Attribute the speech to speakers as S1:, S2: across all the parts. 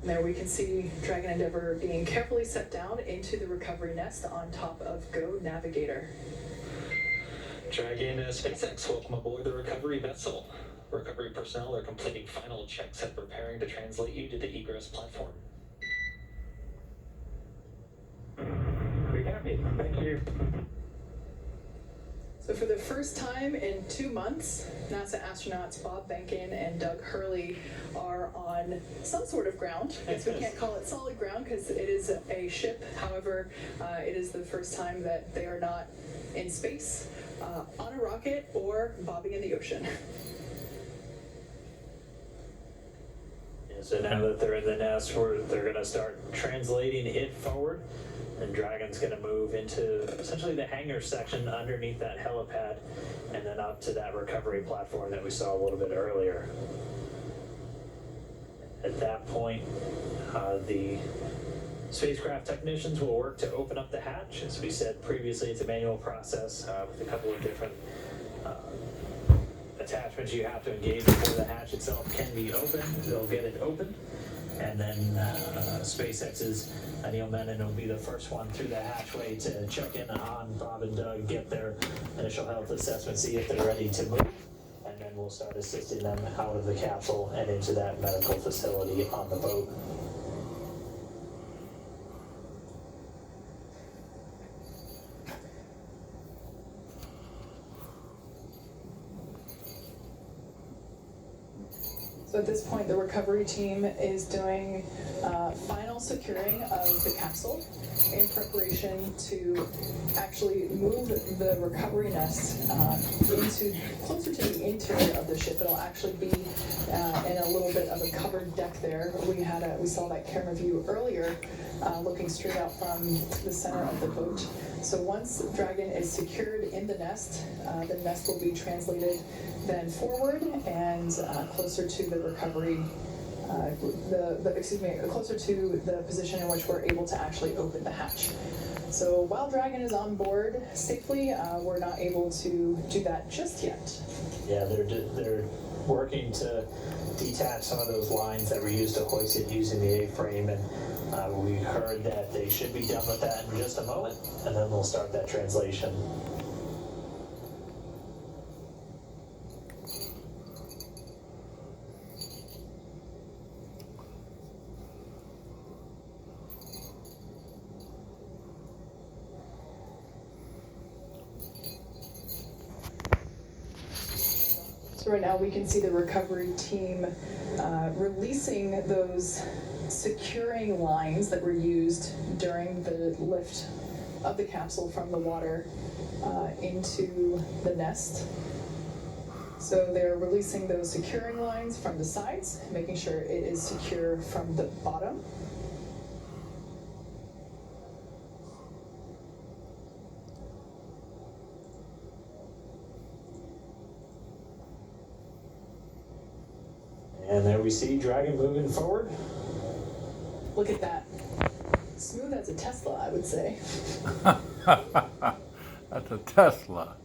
S1: And there we can see Dragon Endeavor being carefully set down into the recovery nest on top of Go Navigator.
S2: Dragon SpaceX, welcome aboard the recovery vessel. Recovery personnel are completing final checks and preparing to translate you to the egress platform.
S3: We copy. Thank you.
S1: So for the first time in 2 months, NASA astronauts Bob Behnken and Doug Hurley are on some sort of ground. I guess we can't call it solid ground because it is a ship. However, it is the first time that they are not in space, on a rocket, or bobbing in the ocean.
S4: Yeah, so now that they're in the nest, they're going to start translating it forward. And Dragon's going to move into essentially the hangar section underneath that helipad and then up to that recovery platform that we saw a little bit earlier. At that point, the spacecraft technicians will work to open up the hatch. As we said previously, it's a manual process with a couple of different attachments you have to engage before the hatch itself can be opened. They'll get it opened. And then SpaceX's Neil Menon will be the first one through the hatchway to check in on Bob and Doug, get their initial health assessment, see if they're ready to move. And then we'll start assisting them out of the capsule and into that medical facility on the boat.
S1: So at this point, the recovery team is doing final securing of the capsule in preparation to actually move the recovery nest into closer to the interior of the ship. It'll actually be in a little bit of a covered deck there. We saw that camera view earlier, looking straight out from the center of the boat. So once Dragon is secured in the nest will be translated then forward and closer to the recovery, closer to the position in which we're able to actually open the hatch. So while Dragon is on board safely, we're not able to do that just yet.
S4: Yeah, they're working to detach some of those lines that were used to hoist it using the A-frame, and we heard that they should be done with that in just a moment, and then we'll start that translation.
S1: So right now we can see the recovery team releasing those securing lines that were used during the lift of the capsule from the water into the nest. So they're releasing those securing lines from the sides, making sure it is secure from the bottom.
S4: And there we see Dragon moving forward.
S1: Look at that. Smooth as a Tesla, I would say.
S5: That's a Tesla.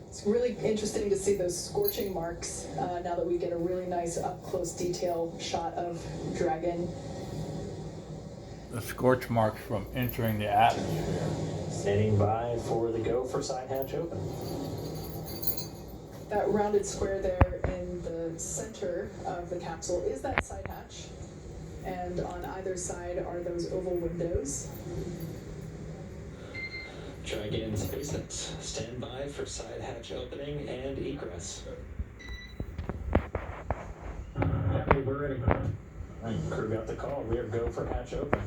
S1: It's really interesting to see those scorching marks now that we get a really nice up-close detail shot of Dragon.
S5: The scorch marks from entering the atmosphere.
S4: Standing by for the go for side hatch open.
S1: That rounded square there in the center of the capsule is that side hatch. And on either side are those oval windows.
S2: Dragon SpaceX, stand by for side hatch opening and egress.
S3: Happy, we're ready.
S4: All right, crew got the call. We are go for hatch open.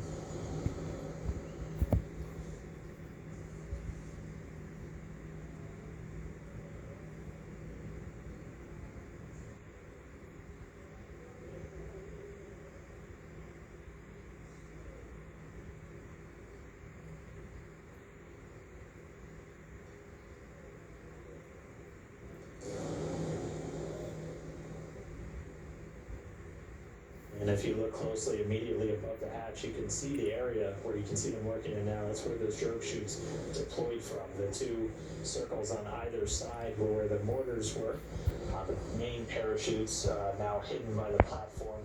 S4: And if you look closely, immediately above the hatch, you can see the area where you can see them working in now. That's where those drogue chutes deployed from. The two circles on either side were where the mortars were. The main parachutes now hidden by the platform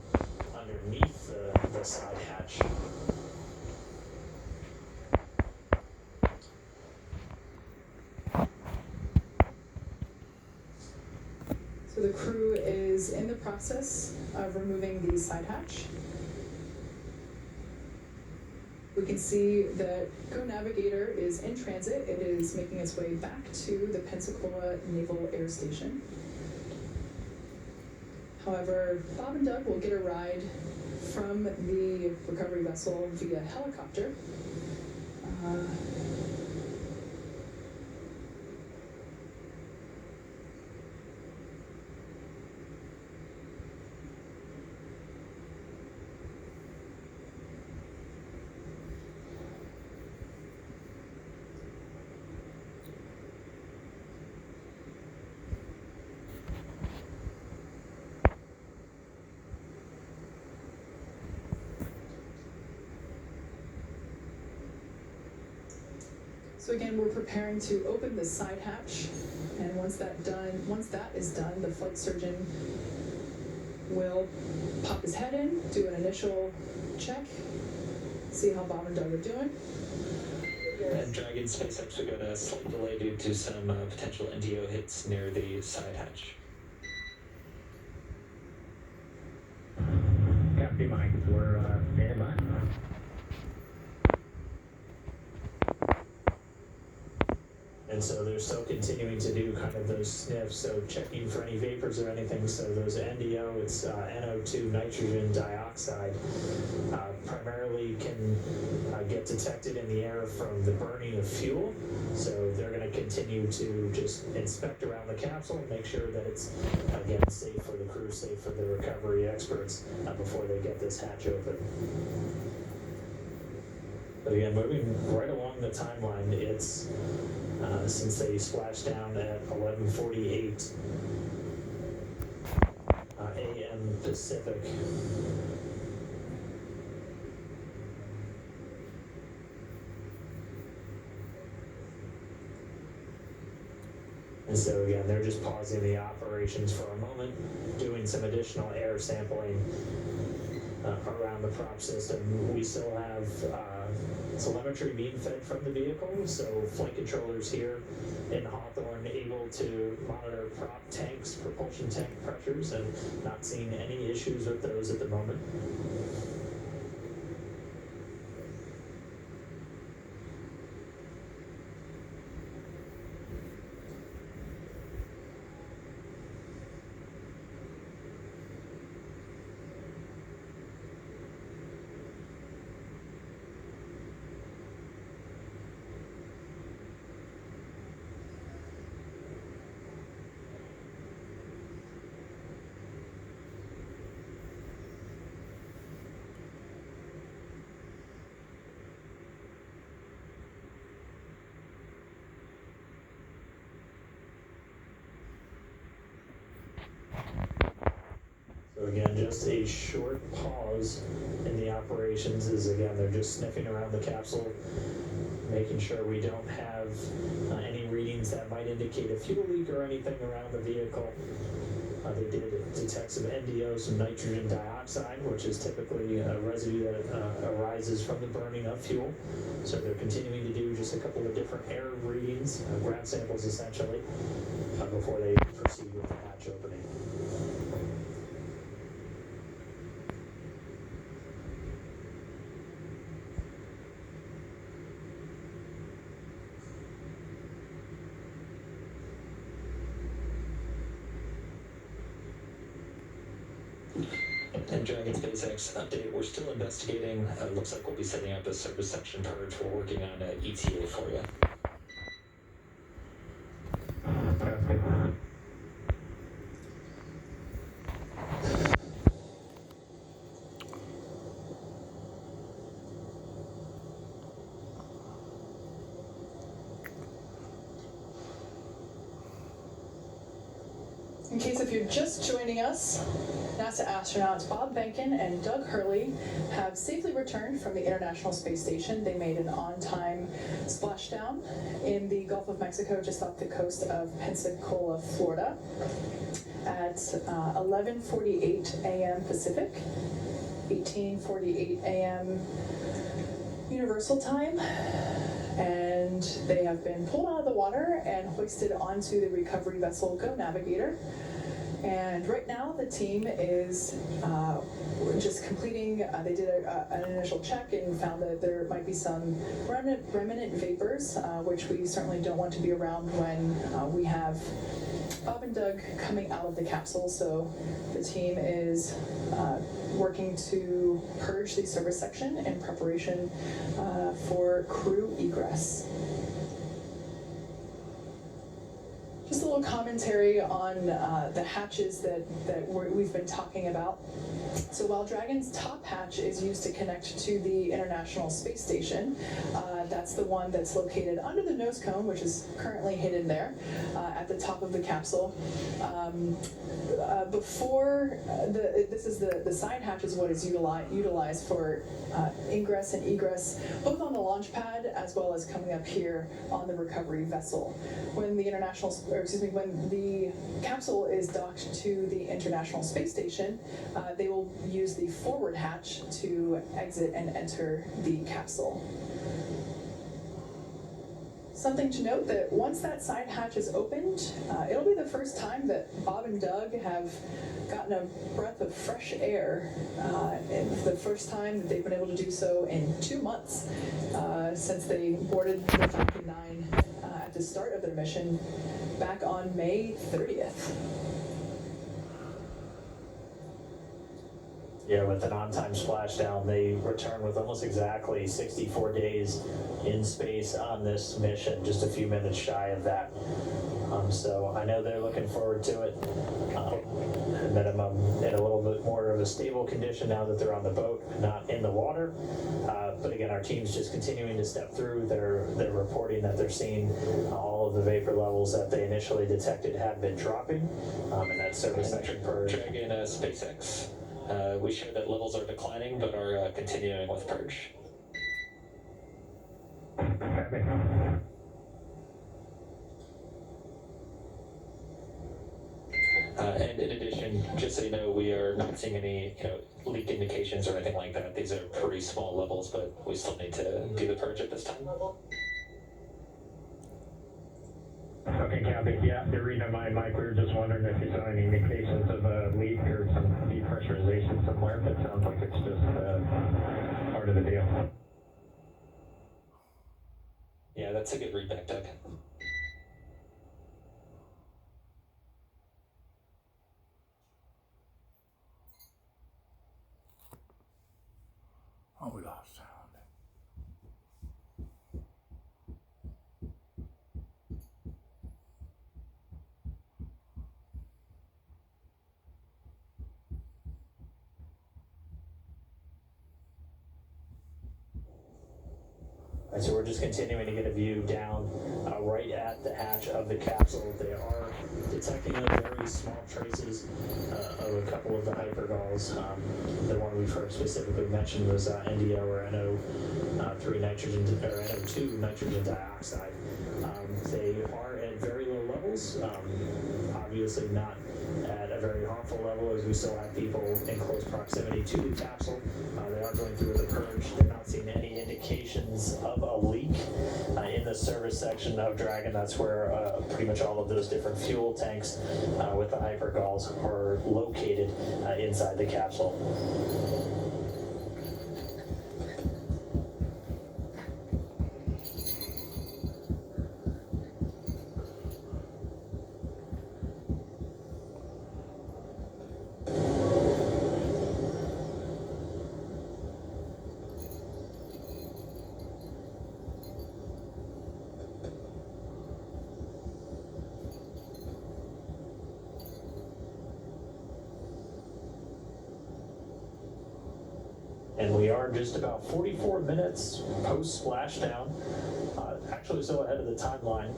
S4: underneath the side hatch.
S1: So the crew is in the process of removing the side hatch. We can see that Go Navigator is in transit. It is making its way back to the Pensacola Naval Air Station. However, Bob and Doug will get a ride from the recovery vessel via helicopter. So again, we're preparing to open the side hatch, and once that is done, the flight surgeon will pop his head in, do an initial check, see how Bob and Doug are doing.
S2: And Dragon SpaceX, we got a slight delay due to some potential NDO hits near the side hatch.
S3: Copy, Mike. We're standing by.
S4: And so they're still continuing to do kind of those sniffs, so checking for any vapors or anything. So those NDO, it's NO2, nitrogen dioxide, primarily can get detected in the air from the burning of fuel. So they're going to continue to just inspect around the capsule and make sure that it's, again, safe for the crew, safe for the recovery experts before they get this hatch open. But again, moving right along the timeline, it's since they splashed down at 11:48 a.m. Pacific. And so again, they're just pausing the operations for a moment, doing some additional air sampling around the prop system. We still have telemetry being fed from the vehicle, so flight controllers here in Hawthorne able to monitor prop tanks, propulsion tank pressures, and not seeing any issues with those at the moment. So again, just a short pause in the operations is, again, they're just sniffing around the capsule, making sure we don't have any readings that might indicate a fuel leak or anything around the vehicle. They did detect some NDO, some nitrogen dioxide, which is typically a residue that arises from the burning of fuel. So they're continuing to do just a couple of different air readings, ground samples essentially, before they proceed with the hatch opening.
S2: And Dragon SpaceX update, we're still investigating. Looks like we'll be setting up a service section purge. We're working on an ETA for you.
S1: In case if you're just joining us, NASA astronauts Bob Behnken and Doug Hurley have safely returned from the International Space Station. They made an on-time splashdown in the Gulf of Mexico just off the coast of Pensacola, Florida at 11:48 a.m. Pacific. 18:48 a.m. Universal Time, and they have been pulled out of the water and hoisted onto the recovery vessel Go Navigator. And right now the team is just completing, they did an initial check and found that there might be some remnant vapors, which we certainly don't want to be around when we have Bob and Doug coming out of the capsule. So the team is working to purge the service section in preparation for crew egress. Just a little commentary on the hatches that we've been talking about. So while Dragon's top hatch is used to connect to the International Space Station, that's the one that's located under the nose cone, which is currently hidden there at the top of the capsule. This is the side hatch is what is utilized for ingress and egress, both on the launch pad as well as coming up here on the recovery vessel. When the capsule is docked to the International Space Station, they will use the forward hatch to exit and enter the capsule. Something to note that once that side hatch is opened, it'll be the first time that Bob and Doug have gotten a breath of fresh air, and the first time that they've been able to do so in 2 months since they boarded the Falcon 9 at the start of their mission back on May 30th.
S4: Yeah, with an on-time splashdown, they return with almost exactly 64 days in space on this mission, just a few minutes shy of that. So I know they're looking forward to it. At minimum, in a little bit more of a stable condition now that they're on the boat, not in the water. But again, our team's just continuing to step through. They're reporting that they're seeing all of the vapor levels that they initially detected have been dropping, and that service section purge.
S2: Dragon SpaceX. We share that levels are declining, but are continuing with purge.
S3: Copy.
S2: And in addition, just so you know, we are not seeing any, leak indications or anything like that. These are pretty small levels, but we still need to do the purge at this time.
S3: Okay, copy. Yeah, they're reading on my mic. We were just wondering if you saw any indications of a leak or some depressurization somewhere, but it sounds like it's just part of the deal.
S2: Yeah, that's a good readback, Doug.
S5: Oh, we lost sound.
S4: And so we're just continuing to get a view down right at the hatch of the capsule. They are detecting very small traces of a couple of the hypergalls. The one we've heard specifically mentioned was NDO or NO2 nitrogen dioxide. They are at very low levels, obviously not at a very harmful level, as we still have people in close proximity to the capsule. They are going through the purge. They're not seeing any indications of a leak in the service section of Dragon. That's where pretty much all of those different fuel tanks with the hypergalls are located inside the capsule. And we are just about 44 minutes post splashdown, actually still ahead of the timeline,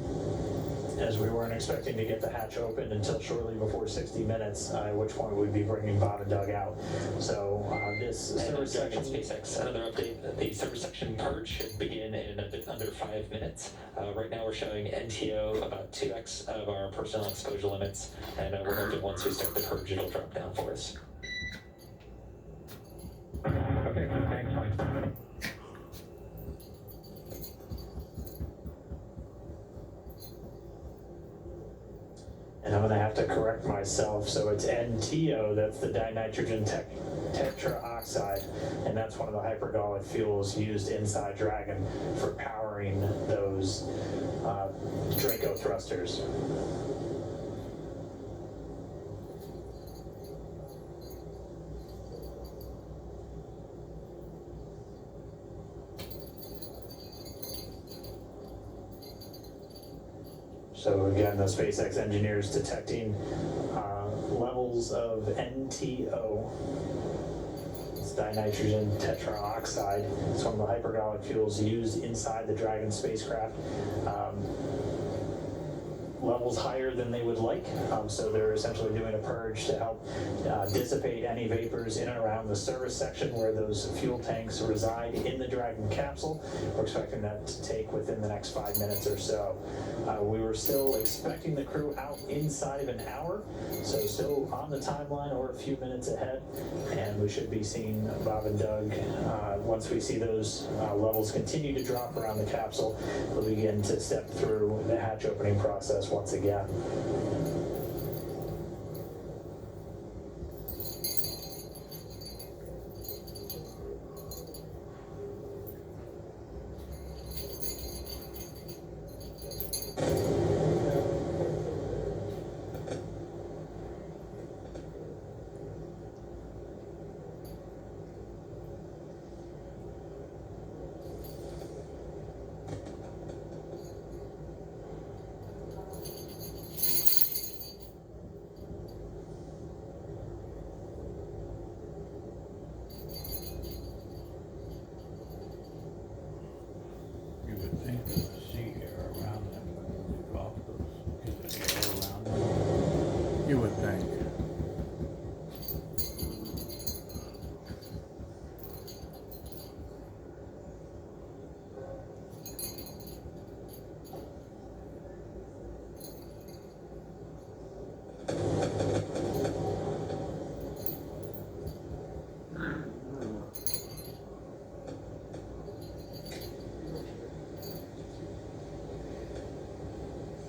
S4: as we weren't expecting to get the hatch open until shortly before 60 minutes, at which point we'd be bringing Bob and Doug out. So this service section...
S2: SpaceX, another update, the service section purge should begin in a bit under 5 minutes. Right now we're showing NTO about 2x of our personnel exposure limits, and we're hoping once we start the purge it'll drop down for us.
S4: And I'm gonna have to correct myself, so it's NTO, that's the dinitrogen tetraoxide, and that's one of the hypergolic fuels used inside Dragon for powering those Draco thrusters. So again, the SpaceX engineers detecting levels of NTO. It's dinitrogen tetraoxide. It's one of the hypergolic fuels used inside the Dragon spacecraft. Levels higher than they would like, so they're essentially doing a purge to help dissipate any vapors in and around the service section where those fuel tanks reside in the Dragon capsule. We're expecting that to take within the next 5 minutes or so. We were still expecting the crew out inside of an hour, so still on the timeline or a few minutes ahead, and we should be seeing Bob and Doug. Once we see those levels continue to drop around the capsule, we'll begin to step through the hatch opening process once again.
S5: You would think there's sea air around them when they drop those. Is there air around them? You would think.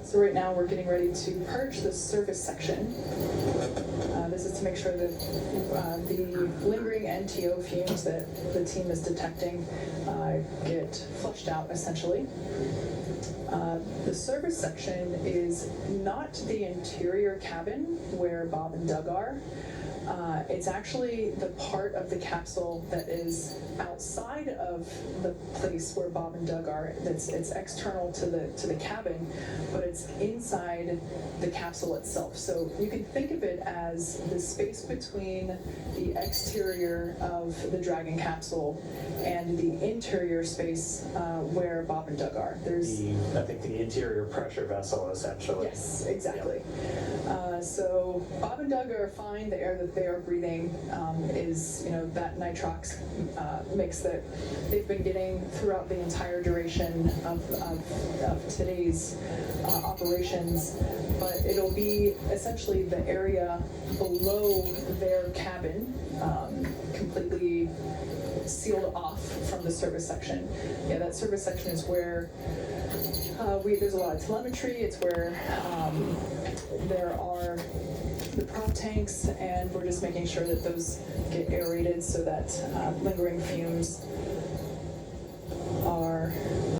S1: So right now, we're getting ready to purge the surface section. This is to make sure that the lingering NTO fumes that the team is detecting get flushed out, essentially. The service section is not the interior cabin where Bob and Doug are. It's actually the part of the capsule that is outside of the place where Bob and Doug are. It's external to the cabin, but it's inside the capsule itself. So you can think of it as the space between the exterior of the Dragon capsule and the interior space where Bob and Doug are. There's
S4: I think the interior pressure vessel, essentially.
S1: Yes, exactly. So Bob and Doug are fine. The air that they are breathing is, that nitrox mix that they've been getting throughout the entire duration of today's operations. But it'll be essentially the area below their cabin, completely sealed off from the service section. Yeah, that service section is where there's a lot of telemetry. It's where there are the prop tanks, and we're just making sure that those get aerated so that lingering fumes are